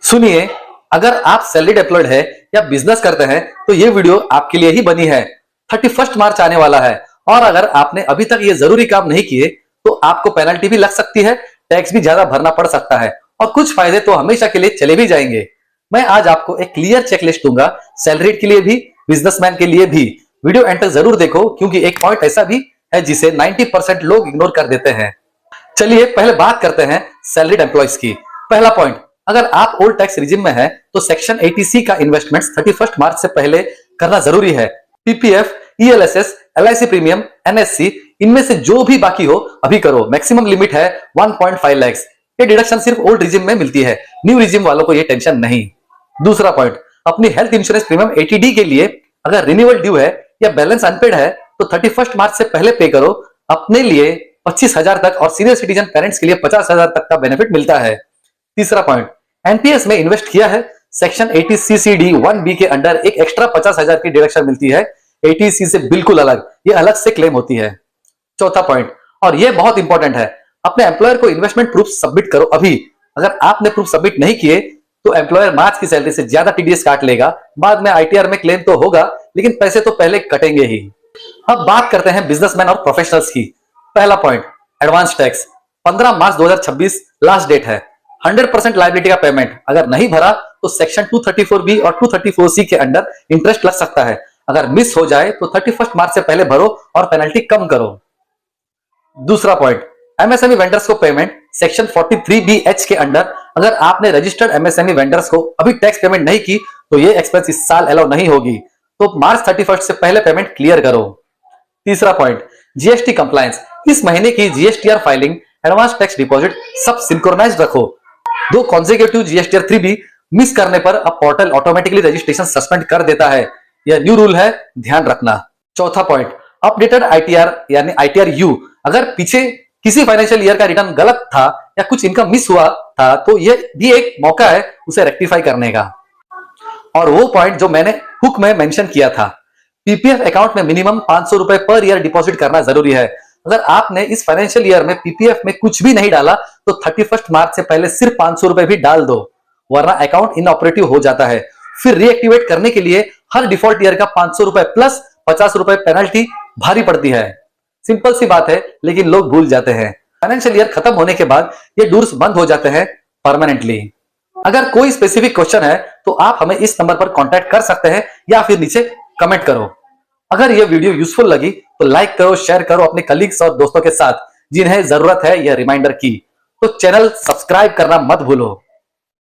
सुनिए, अगर आप सैलरीड एम्प्लॉयड है या बिजनेस करते हैं तो ये वीडियो आपके लिए ही बनी है। 31 मार्च आने वाला है और अगर आपने अभी तक ये जरूरी काम नहीं किए तो आपको पेनल्टी भी लग सकती है, टैक्स भी ज्यादा भरना पड़ सकता है और कुछ फायदे तो हमेशा के लिए चले भी जाएंगे। मैं आज आपको एक क्लियर चेकलिस्ट दूंगा, सैलरीड के लिए भी, बिजनेसमैन के लिए भी। वीडियो एंड तक जरूर देखो क्योंकि एक पॉइंट ऐसा भी है जिसे 90% लोग इग्नोर कर देते हैं। चलिए पहले बात करते हैं सैलरीड एम्प्लॉयज की। पहला पॉइंट, अगर आप ओल्ड टैक्स रिजिम में हैं तो सेक्शन 80C का इन्वेस्टमेंट्स 31 मार्च से पहले करना जरूरी है। PPF, ELSS, LIC premium, NSC, इनमें से जो भी बाकी हो अभी करो। मैक्सिमम लिमिट है 1.5 लाख। ये डिडक्शन सिर्फ ओल्ड रिजिम में मिलती है, न्यू रिजिम वालों को ये टेंशन नहीं। दूसरा पॉइंट, अपनी हेल्थ इंश्योरेंस प्रीमियम 80D के लिए अगर रिन्यूअल ड्यू है या बैलेंस अनपेड है तो 31 मार्च से पहले पे करो। अपने लिए 25,000 तक और सीनियर सिटीजन पेरेंट्स के लिए 50,000 तक का बेनिफिट मिलता है। तीसरा पॉइंट, एनपीएस में इन्वेस्ट किया है, सेक्शन 80CCD 1B के अंडर एक एक्स्ट्रा 50,000 की डिडक्शन मिलती है। 80C से बिल्कुल अलग, ये अलग से क्लेम होती है। चौथा पॉइंट, और ये बहुत इंपॉर्टेंट है, अपने एम्प्लॉयर को इन्वेस्टमेंट प्रूफ सबमिट करो अभी। अगर आपने प्रूफ सबमिट नहीं किए तो एम्प्लॉयर मार्च की सैलरी से ज्यादा टीडीएस काट लेगा। बाद में आईटीआर में क्लेम तो होगा लेकिन पैसे तो पहले कटेंगे ही। अब बात करते हैं बिजनेसमैन और प्रोफेशनल्स की। पहला पॉइंट, एडवांस टैक्स 15 मार्च 2026 लास्ट डेट है। 100% लायबिलिटी का पेमेंट अगर नहीं भरा तो सेक्शन 234B और 234C के अंडर इंटरेस्ट लग सकता है। अगर मिस हो जाए तो 31 मार्च से पहले भरो और पेनल्टी कम करो। दूसरा पॉइंट, एमएसएमई वेंडर्स को पेमेंट सेक्शन 43BH के अंडर अगर आपने रजिस्टर्ड एमएसएमई वेंडर्स को अभी टैक्स पेमेंट नहीं की तो ये एक्सपेंस इस साल अलाउ नहीं होगी, तो मार्च 31 से पहले पेमेंट क्लियर करो। तीसरा पॉइंट, जीएसटी कंप्लायंस, इस महीने की GSTR filing, advance tax deposit सब सिंक्रोनाइज रखो। दो कॉन्सेक्यूटिव जीएसटीआर 3B मिस करने पर अब पोर्टल ऑटोमेटिकली रजिस्ट्रेशन सस्पेंड कर देता है। यह न्यू रूल है, ध्यान रखना। चौथा पॉइंट, अपडेटेड आईटीआर यानी आईटीआर यू, अगर पीछे किसी फाइनेंशियल ईयर का रिटर्न गलत था या कुछ इनकम मिस हुआ था तो यह भी एक मौका है उसे रेक्टिफाई करने का। और वो पॉइंट जो मैंने हुक में मेंशन किया था, पीपीएफ अकाउंट में मिनिमम 500 रुपए पर ईयर डिपॉजिट करना जरूरी है। अगर आपने इस फाइनेंशियल ईयर में पीपीएफ में कुछ भी नहीं डाला तो 31 मार्च से पहले सिर्फ 500 रुपए भी डाल दो, वरना अकाउंट इनऑपरेटिव हो जाता है। फिर रीएक्टिवेट करने के लिए हर डिफॉल्ट ईयर का 500 रुपए प्लस 50 रुपए पेनल्टी भारी पड़ती है। सिंपल सी बात है लेकिन लोग भूल जाते हैं। फाइनेंशियल ईयर खत्म होने के बाद ये रूल्स बंद हो जाते हैं परमानेंटली। अगर कोई स्पेसिफिक क्वेश्चन है तो आप हमें इस नंबर पर कांटेक्ट कर सकते हैं या फिर नीचे कमेंट करो। अगर यह वीडियो यूजफुल लगी तो लाइक करो, शेयर करो अपने कलीग्स और दोस्तों के साथ जिन्हें जरूरत है यह रिमाइंडर की। तो चैनल सब्सक्राइब करना मत भूलो।